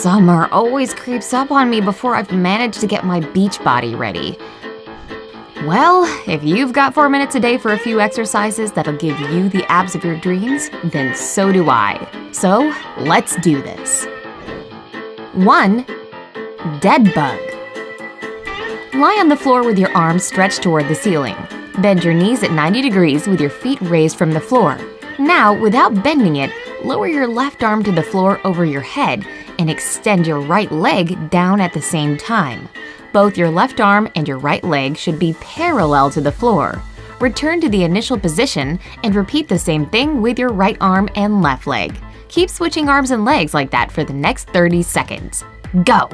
Summer always creeps up on me before I've managed to get my beach body ready. Well, if you've got 4 minutes a day for a few exercises that'll give you the abs of your dreams, then so do I. So, let's do this. 1. Dead bug. Lie on the floor with your arms stretched toward the ceiling. Bend your knees at 90 degrees with your feet raised from the floor. Now, without bending it, lower your left arm to the floor over your head and extend your right leg down at the same time. Both your left arm and your right leg should be parallel to the floor. Return to the initial position and repeat the same thing with your right arm and left leg. Keep switching arms and legs like that for the next 30 seconds. Go!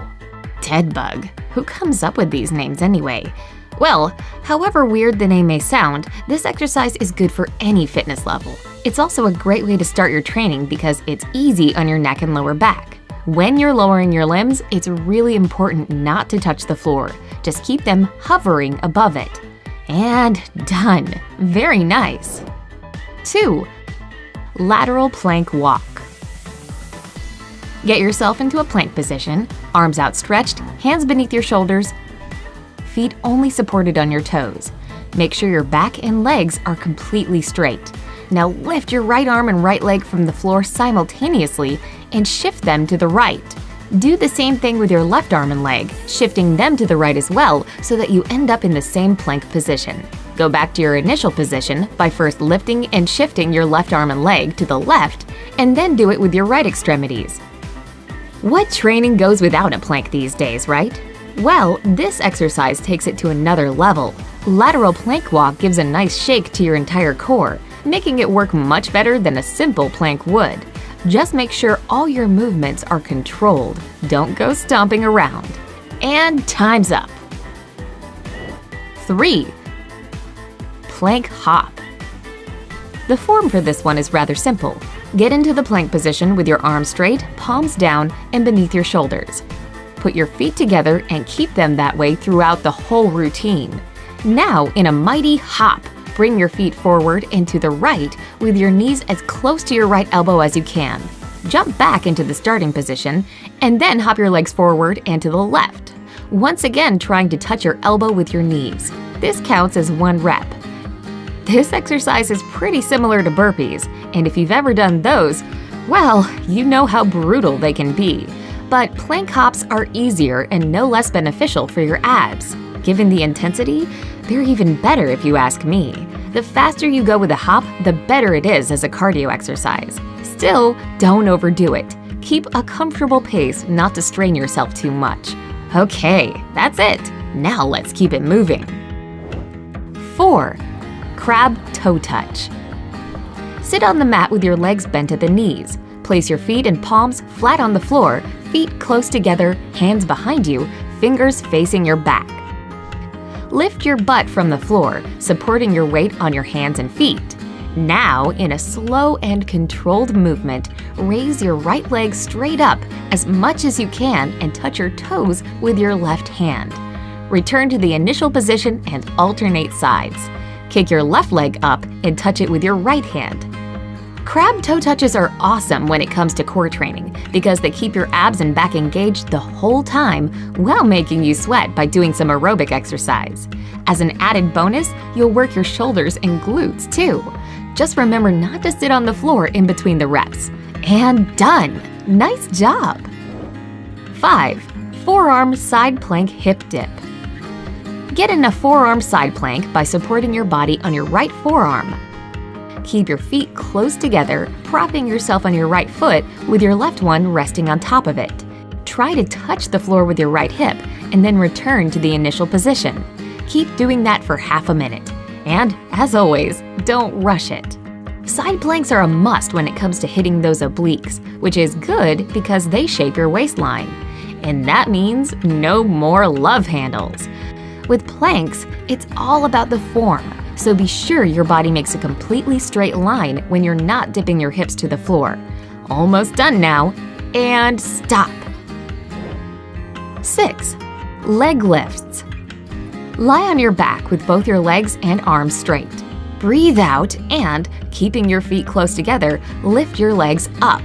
Dead bug. Who comes up with these names anyway? Well, however weird the name may sound, this exercise is good for any fitness level. It's also a great way to start your training because it's easy on your neck and lower back. When you're lowering your limbs, it's really important not to touch the floor. Just keep them hovering above it. And done! Very nice! 2. Lateral plank walk. Get yourself into a plank position, arms outstretched, hands beneath your shoulders, feet only supported on your toes. Make sure your back and legs are completely straight. Now lift your right arm and right leg from the floor simultaneously and shift them to the right. Do the same thing with your left arm and leg, shifting them to the right as well so that you end up in the same plank position. Go back to your initial position by first lifting and shifting your left arm and leg to the left, and then do it with your right extremities. What training goes without a plank these days, right? Well, this exercise takes it to another level. Lateral plank walk gives a nice shake to your entire core, making it work much better than a simple plank would. Just make sure all your movements are controlled. Don't go stomping around. And time's up. 3. Plank hop. The form for this one is rather simple. Get into the plank position with your arms straight, palms down, and beneath your shoulders. Put your feet together and keep them that way throughout the whole routine. Now, in a mighty hop, bring your feet forward and to the right with your knees as close to your right elbow as you can. Jump back into the starting position and then hop your legs forward and to the left, once again trying to touch your elbow with your knees. This counts as 1 rep. This exercise is pretty similar to burpees, and if you've ever done those, well, you know how brutal they can be. But plank hops are easier and no less beneficial for your abs. Given the intensity, they're even better if you ask me. The faster you go with a hop, the better it is as a cardio exercise. Still, don't overdo it. Keep a comfortable pace not to strain yourself too much. Okay, that's it. Now let's keep it moving. 4. Crab toe touch. Sit on the mat with your legs bent at the knees. Place your feet and palms flat on the floor, feet close together, hands behind you, fingers facing your back. Lift your butt from the floor, supporting your weight on your hands and feet. Now, in a slow and controlled movement, raise your right leg straight up as much as you can and touch your toes with your left hand. Return to the initial position and alternate sides. Kick your left leg up and touch it with your right hand. Crab toe touches are awesome when it comes to core training because they keep your abs and back engaged the whole time while making you sweat by doing some aerobic exercise. As an added bonus, you'll work your shoulders and glutes too. Just remember not to sit on the floor in between the reps. And done! Nice job! 5. Forearm side plank hip dip. Get in a forearm side plank by supporting your body on your right forearm. Keep your feet close together, propping yourself on your right foot with your left one resting on top of it. Try to touch the floor with your right hip and then return to the initial position. Keep doing that for half a minute. And, as always, don't rush it. Side planks are a must when it comes to hitting those obliques, which is good because they shape your waistline. And that means no more love handles. With planks, it's all about the form. So be sure your body makes a completely straight line when you're not dipping your hips to the floor. Almost done now, and stop. 6. Leg lifts. Lie on your back with both your legs and arms straight. Breathe out and, keeping your feet close together, lift your legs up.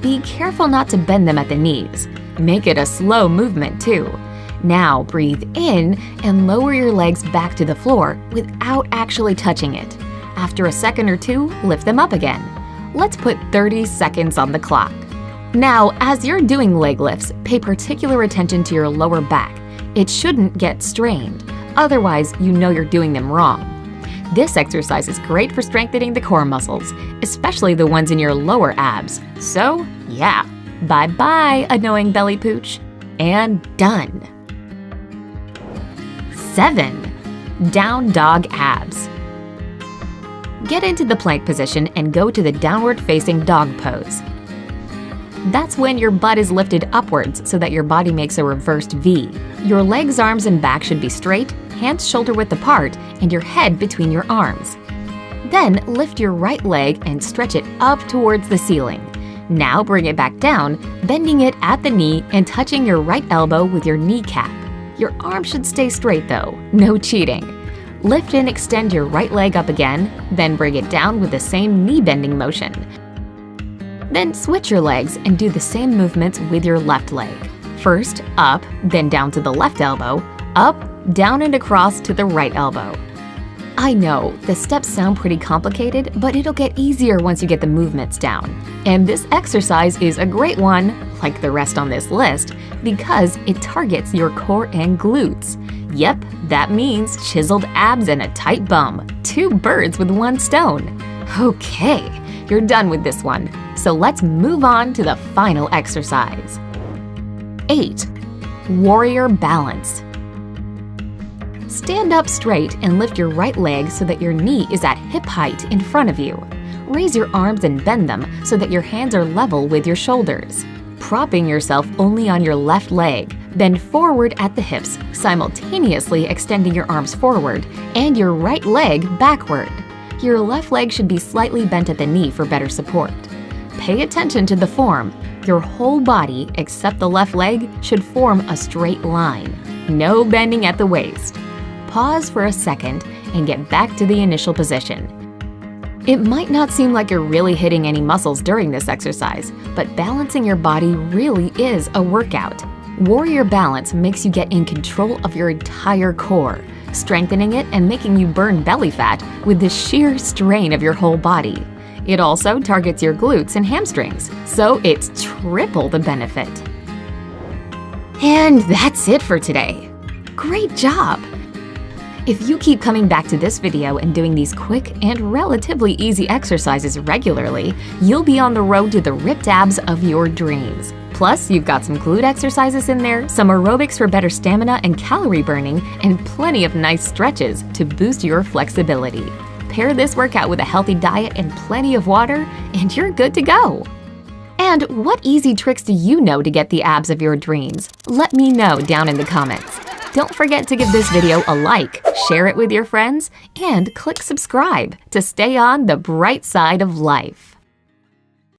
Be careful not to bend them at the knees. Make it a slow movement too. Now breathe in and lower your legs back to the floor without actually touching it. After a second or two, lift them up again. Let's put 30 seconds on the clock. Now, as you're doing leg lifts, pay particular attention to your lower back. It shouldn't get strained, otherwise you know you're doing them wrong. This exercise is great for strengthening the core muscles, especially the ones in your lower abs. So, yeah, bye-bye, annoying belly pooch. And done. 7. Down dog abs. Get into the plank position and go to the downward-facing dog pose. That's when your butt is lifted upwards so that your body makes a reversed V. Your legs, arms, and back should be straight, hands shoulder-width apart, and your head between your arms. Then lift your right leg and stretch it up towards the ceiling. Now bring it back down, bending it at the knee and touching your right elbow with your kneecap. Your arm should stay straight though, no cheating. Lift and extend your right leg up again, then bring it down with the same knee bending motion. Then switch your legs and do the same movements with your left leg. First, up, then down to the left elbow, up, down and across to the right elbow. I know, the steps sound pretty complicated, but it'll get easier once you get the movements down. And this exercise is a great one, like the rest on this list, because it targets your core and glutes. Yep, that means chiseled abs and a tight bum. 2 birds with 1 stone. Okay, you're done with this one. So let's move on to the final exercise. 8. Warrior balance. Stand up straight and lift your right leg so that your knee is at hip height in front of you. Raise your arms and bend them so that your hands are level with your shoulders. Propping yourself only on your left leg, bend forward at the hips, simultaneously extending your arms forward and your right leg backward. Your left leg should be slightly bent at the knee for better support. Pay attention to the form. Your whole body, except the left leg, should form a straight line. No bending at the waist. Pause for a second and get back to the initial position. It might not seem like you're really hitting any muscles during this exercise, but balancing your body really is a workout. Warrior balance makes you get in control of your entire core, strengthening it and making you burn belly fat with the sheer strain of your whole body. It also targets your glutes and hamstrings, so it's triple the benefit. And that's it for today. Great job! If you keep coming back to this video and doing these quick and relatively easy exercises regularly, you'll be on the road to the ripped abs of your dreams. Plus, you've got some glute exercises in there, some aerobics for better stamina and calorie burning, and plenty of nice stretches to boost your flexibility. Pair this workout with a healthy diet and plenty of water, and you're good to go! And what easy tricks do you know to get the abs of your dreams? Let me know down in the comments. Don't forget to give this video a like, share it with your friends, and click subscribe to stay on the bright side of life.